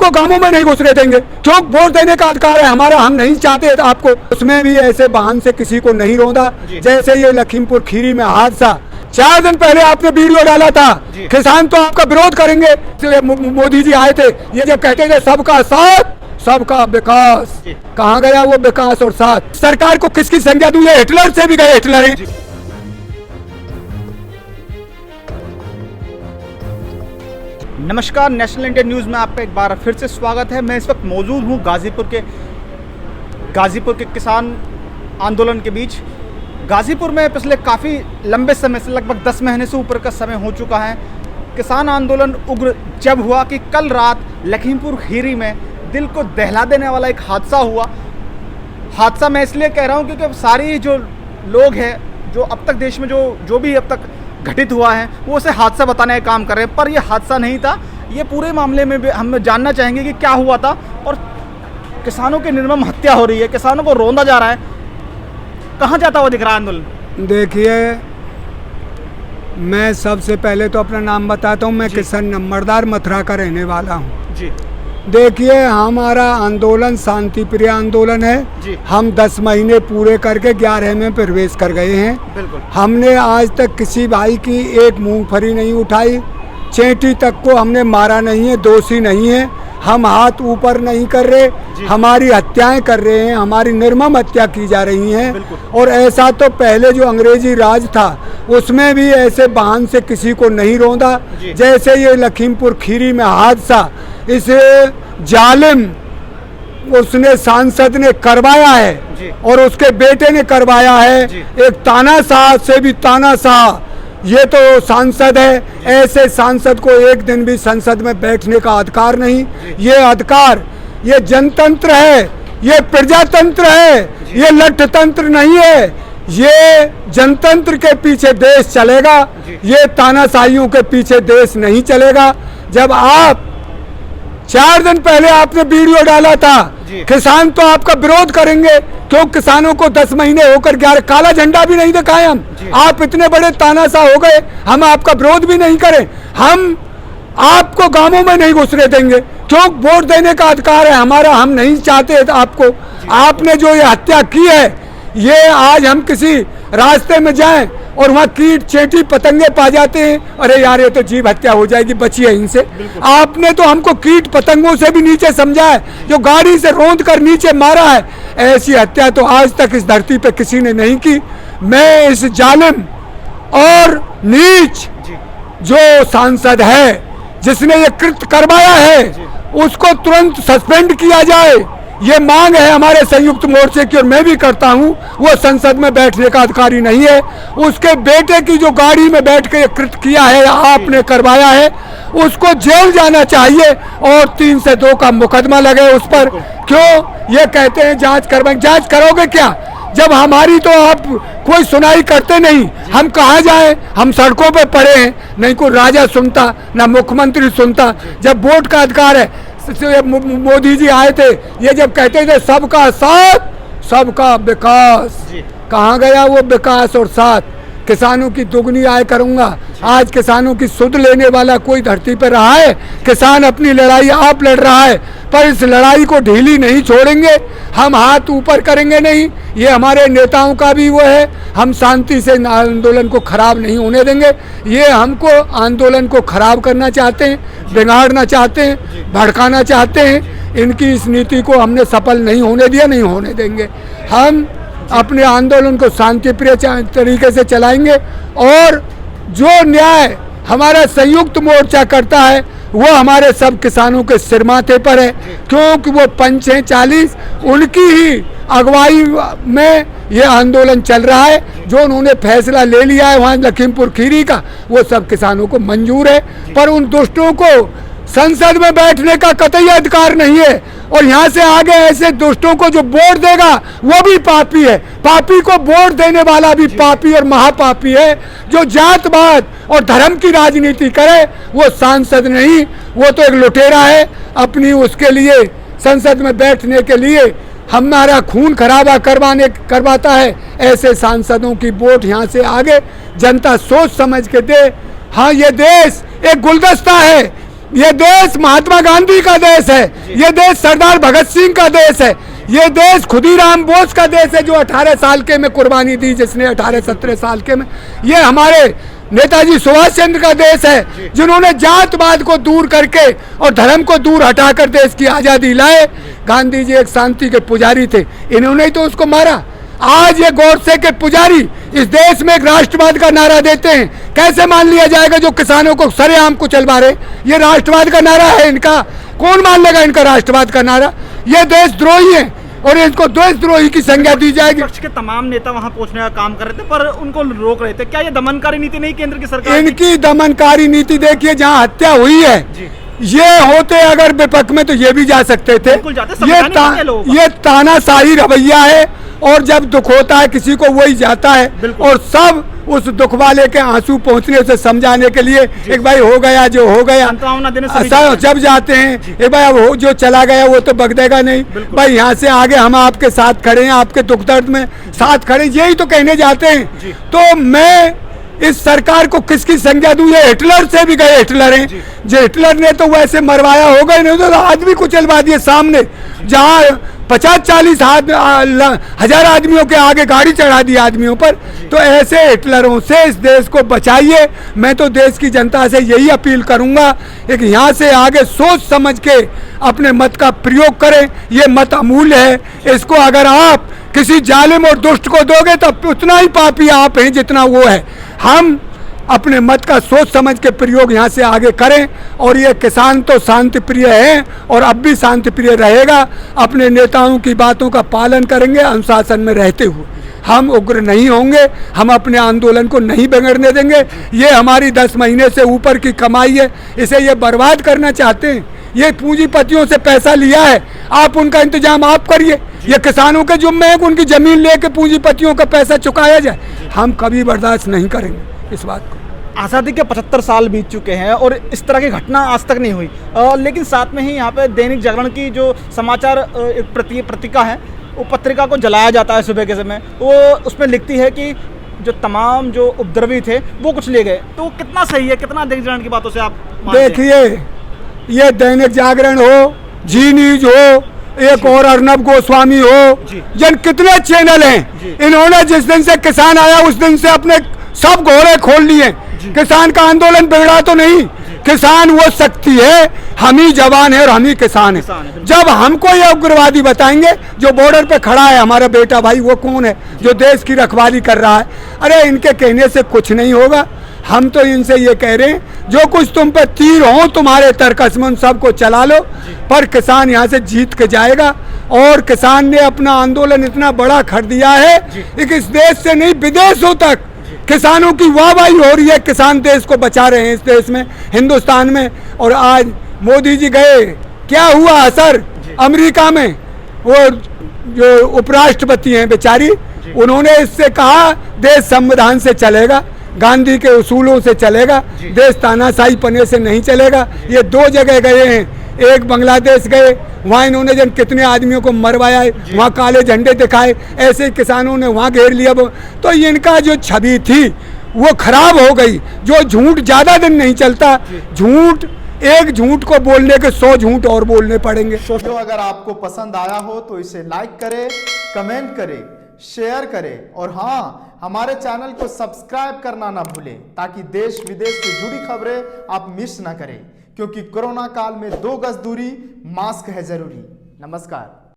आपको गांवों में नहीं घुसने देंगे, क्यों? वोट देने का अधिकार है हमारा, हम नहीं चाहते आपको। उसमें भी ऐसे बहाने से किसी को नहीं रोंदा, जैसे ये लखीमपुर खीरी में हादसा 4 दिन पहले आपने वीडियो डाला था। किसान तो आपका विरोध करेंगे, मोदी जी आए थे, ये जब कहते थे सबका साथ सबका विकास, कहाँ गया वो विकास और साथ? सरकार को किसकी संज्ञा दूं? ये हिटलर से भी गए, हिटलर है। नमस्कार, नेशनल इंडिया न्यूज़ में आपका एक बार फिर से स्वागत है। मैं इस वक्त मौजूद हूँ गाज़ीपुर के किसान आंदोलन के बीच। गाज़ीपुर में पिछले काफ़ी लंबे समय से, लगभग 10 महीने से ऊपर का समय हो चुका है, किसान आंदोलन उग्र जब हुआ कि कल रात लखीमपुर खीरी में दिल को दहला देने वाला एक हादसा हुआ। हादसा मैं इसलिए कह रहा हूँ क्योंकि सारी जो लोग हैं, जो अब तक देश में जो भी अब तक घटित हुआ है, वो उसे हादसा बताने का काम कर रहे हैं, पर यह हादसा नहीं था। ये पूरे मामले में भी हम जानना चाहेंगे कि क्या हुआ था और किसानों की निर्मम हत्या हो रही है, किसानों को रोंदा जा रहा है। कहाँ जाता हुआ दिख रहा है आंदोलन? देखिए, मैं सबसे पहले तो अपना नाम बताता हूँ। मैं किसान नंबरदार मथुरा का रहने वाला हूँ जी। देखिए, हमारा आंदोलन शांति प्रिय आंदोलन है। हम 10 महीने पूरे करके 11वें में प्रवेश कर गए हैं। हमने आज तक किसी भाई की एक मूंगफली नहीं उठाई, चेंटी तक को हमने मारा नहीं है, दोषी नहीं है। हम हाथ ऊपर नहीं कर रहे, हमारी हत्याएं कर रहे हैं, हमारी निर्मम हत्या की जा रही हैं। और ऐसा तो पहले जो अंग्रेजी राज था उसमें भी ऐसे बहाने से किसी को नहीं रोंदा, जैसे ये लखीमपुर खीरी में हादसा इस जालिम उसने सांसद ने करवाया है और उसके बेटे ने करवाया है। एक तानाशाह से भी तानाशाह ये तो सांसद है। ऐसे सांसद को एक दिन भी संसद में बैठने का अधिकार नहीं। ये अधिकार, ये जनतंत्र है, ये प्रजातंत्र है, ये लठतंत्र नहीं है। ये जनतंत्र के पीछे देश चलेगा, ये तानाशाहियों के पीछे देश नहीं चलेगा। जब आप 4 दिन पहले आपने वीडियो डाला था, किसान तो आपका विरोध करेंगे, क्यों? किसानों को 10 महीने होकर 11 काला झंडा भी नहीं दिखाए हम। आप इतने बड़े तानाशाह हो गए, हम आपका विरोध भी नहीं करें। हम आपको गांवों में नहीं घुसने देंगे, क्यों? वोट देने का अधिकार है हमारा, हम नहीं चाहते आपको। आपने जो ये हत्या की है, ये आज हम किसी रास्ते में जाएं और वहाँ कीट चेंटी पतंगे पा जाते हैं, अरे यार ये तो जीव हत्या हो जाएगी, बचिए इनसे। आपने तो हमको कीट पतंगों से भी नीचे समझा है, जो गाड़ी से रौंद कर नीचे मारा है। ऐसी हत्या तो आज तक इस धरती पे किसी ने नहीं की। मैं इस जालिम और नीच जो सांसद है, जिसने ये कृत्य करवाया है, उसको तुरंत सस्पेंड किया जाए, ये मांग है हमारे संयुक्त मोर्चे की, और मैं भी करता हूँ। वो संसद में बैठने का अधिकारी नहीं है। उसके बेटे की जो गाड़ी में बैठ के कृत्य किया है, आपने करवाया है, उसको जेल जाना चाहिए और 3 से 2 का मुकदमा लगे उस पर। क्यों? ये कहते हैं जांच करवाएंगे। जांच करोगे क्या जब हमारी तो आप कोई सुनाई करते नहीं? हम कहाँ जाएं? हम सड़कों पे पड़े हैं, नहीं कोई राजा सुनता, ना मुख्यमंत्री सुनता। जब वोट का अधिकार है, मोदी जी आए थे, ये जब कहते थे सबका साथ सबका विकास, कहाँ गया वो विकास और साथ? किसानों की दुगनी आय करूंगा। आज किसानों की सुध लेने वाला कोई धरती पर रहा है? किसान अपनी लड़ाई आप लड़ रहा है, पर इस लड़ाई को ढीली नहीं छोड़ेंगे, हम हाथ ऊपर करेंगे नहीं। ये हमारे नेताओं का भी वो है, हम शांति से आंदोलन को खराब नहीं होने देंगे। ये हमको आंदोलन को खराब करना चाहते हैं, बिगाड़ना चाहते हैं, भड़काना चाहते हैं। इनकी इस नीति को हमने सफल नहीं होने दिया, नहीं होने देंगे। हम अपने आंदोलन को शांतिप्रिय तरीके से चलाएंगे और जो न्याय हमारा संयुक्त मोर्चा करता है वो हमारे सब किसानों के सिर माथे पर है, क्योंकि वो पंच हैं 40, उनकी ही अगुवाई में ये आंदोलन चल रहा है। जो उन्होंने फैसला ले लिया है वहाँ लखीमपुर खीरी का, वो सब किसानों को मंजूर है, पर उन दुष्टों को संसद में बैठने का कतई अधिकार नहीं है। और यहाँ से आगे ऐसे दुष्टों को जो वोट देगा वो भी पापी है। पापी को वोट देने वाला भी पापी और महापापी है। जो जातवाद और धर्म की राजनीति करे वो सांसद नहीं, वो तो एक लुटेरा है। अपनी उसके लिए संसद में बैठने के लिए हमारा खून खराबा करवाता है। ऐसे सांसदों की वोट यहाँ से आगे जनता सोच समझ के दे। हाँ, ये देश एक गुलदस्ता है, ये देश महात्मा गांधी का देश है, ये देश सरदार भगत सिंह का देश है, ये देश खुदीराम बोस का देश है जो 18 साल के में कुर्बानी दी, जिसने 18-17 साल के में। ये हमारे नेताजी सुभाष चंद्र का देश है जिन्होंने जातवाद को दूर करके और धर्म को दूर हटाकर देश की आज़ादी लाए। गांधी जी एक शांति के पुजारी थे, इन्होंने ही तो उसको मारा। आज ये गौडसे के पुजारी इस देश में एक राष्ट्रवाद का नारा देते हैं, कैसे मान लिया जाएगा जो किसानों को सरेआम कुचल मारे? ये राष्ट्रवाद का नारा है इनका, कौन मान लेगा इनका राष्ट्रवाद का नारा? ये देशद्रोही है और इनको देशद्रोही की संज्ञा दी जाएगी। पक्ष के तमाम नेता वहां पहुंचने का काम कर रहे थे पर उनको रोक रहे थे। क्या ये दमनकारी नीति नहीं केंद्र की सरकार? इनकी दमनकारी नीति देखिए, जहां हत्या हुई है ये होते अगर विपक्ष में तो ये भी जा सकते थे। ये तानाशाही रवैया है और जब दुख होता है किसी को वही जाता है और सब उस दुख वाले के आंसू पहुंचने से समझाने के लिए एक भाई हो गया जो हो गया जब जाते हैं एक भाई अब जो चला गया वो तो बगदेगा नहीं भाई, यहाँ से आगे हम आपके साथ खड़े हैं, आपके दुख दर्द में साथ खड़े, यही तो कहने जाते हैं। तो मैं इस सरकार को किसकी संज्ञा दूं? ये हिटलर से भी गए हिटलर हैं, जो हिटलर ने तो वैसे मरवाया होगा ही नहीं तो आदमी कुचलवा दिए सामने, जहाँ 50-40 हजार आदमियों के आगे गाड़ी चढ़ा दी आदमियों पर। तो ऐसे हिटलरों से इस देश को बचाइए। मैं तो देश की जनता से यही अपील करूंगा कि यहाँ से आगे सोच समझ के अपने मत का प्रयोग करें। ये मत अमूल्य है, इसको अगर आप किसी जालिम और दुष्ट को दोगे तो उतना ही पापी आप हैं जितना वो है। हम अपने मत का सोच समझ के प्रयोग यहाँ से आगे करें और ये किसान तो शांति प्रिय है और अब भी शांति प्रिय रहेगा। अपने नेताओं की बातों का पालन करेंगे अनुशासन में रहते हुए। हम उग्र नहीं होंगे, हम अपने आंदोलन को नहीं बिगड़ने देंगे। ये हमारी 10 महीने से ऊपर की कमाई है, इसे ये बर्बाद करना चाहते हैं। ये पूंजीपतियों से पैसा लिया है, आप उनका इंतजाम आप करिए। ये किसानों के जुम्मे है कि उनकी जमीन लेके पूंजीपतियों का पैसा चुकाया जाए। हम कभी बर्दाश्त नहीं करेंगे इस बात को। आज़ादी के 75 साल बीत चुके हैं और इस तरह की घटना आज तक नहीं हुई, लेकिन साथ में ही यहाँ पे दैनिक जागरण की जो समाचार पत्रिका है वो पत्रिका को जलाया जाता है सुबह के समय। वो उसमें लिखती है कि जो तमाम जो उपद्रवी थे वो कुछ ले गए। तो कितना सही है, कितना दैनिक जागरण की बातों से आप देखिए? ये दैनिक जागरण हो, जी न्यूज हो, एक और अर्नब गोस्वामी हो, जन कितने चैनल हैं, इन्होंने जिस दिन से किसान आया उस दिन से अपने सब घोड़े खोल लिए। किसान का आंदोलन बिगड़ा तो नहीं, किसान वो शक्ति है, हम ही जवान है और हम ही किसान है। जब हमको ये उग्रवादी बताएंगे जो बॉर्डर पे खड़ा है हमारा बेटा भाई, वो कौन है जो देश की रखवाली कर रहा है? अरे इनके कहने से कुछ नहीं होगा। हम तो इनसे ये कह रहे हैं जो कुछ तुम पे तीर हो तुम्हारे तरकस में उन सबको चला लो, पर किसान यहाँ से जीत के जाएगा। और किसान ने अपना आंदोलन इतना बड़ा कर दिया है कि इस देश से नहीं विदेशों तक किसानों की वाहवाही हो रही है। किसान देश को बचा रहे हैं इस देश में, हिंदुस्तान में। और आज मोदी जी गए, क्या हुआ असर अमेरिका में? वो जो उपराष्ट्रपति हैं बेचारी, उन्होंने इससे कहा देश संविधान से चलेगा, गांधी के उसूलों से चलेगा, देश तानाशाही पने से नहीं चलेगा। ये 2 जगह गए हैं, एक बांग्लादेश गए, वहाँ इन्होंने जन कितने आदमियों को मरवाया है, वहाँ काले झंडे दिखाए, ऐसे किसानों ने वहाँ घेर लिया। तो इनका जो छवि थी वो खराब हो गई। जो झूठ ज़्यादा दिन नहीं चलता, झूठ एक झूठ को बोलने के 100 झूठ और बोलने पड़ेंगे। तो अगर आपको पसंद आया हो तो इसे लाइक करें, कमेंट करें, शेयर करें और हाँ, हमारे चैनल को सब्सक्राइब करना ना भूलें ताकि देश विदेश से जुड़ी खबरें आप मिस ना करें, क्योंकि कोरोना काल में 2 गज दूरी, मास्क है जरूरी। नमस्कार।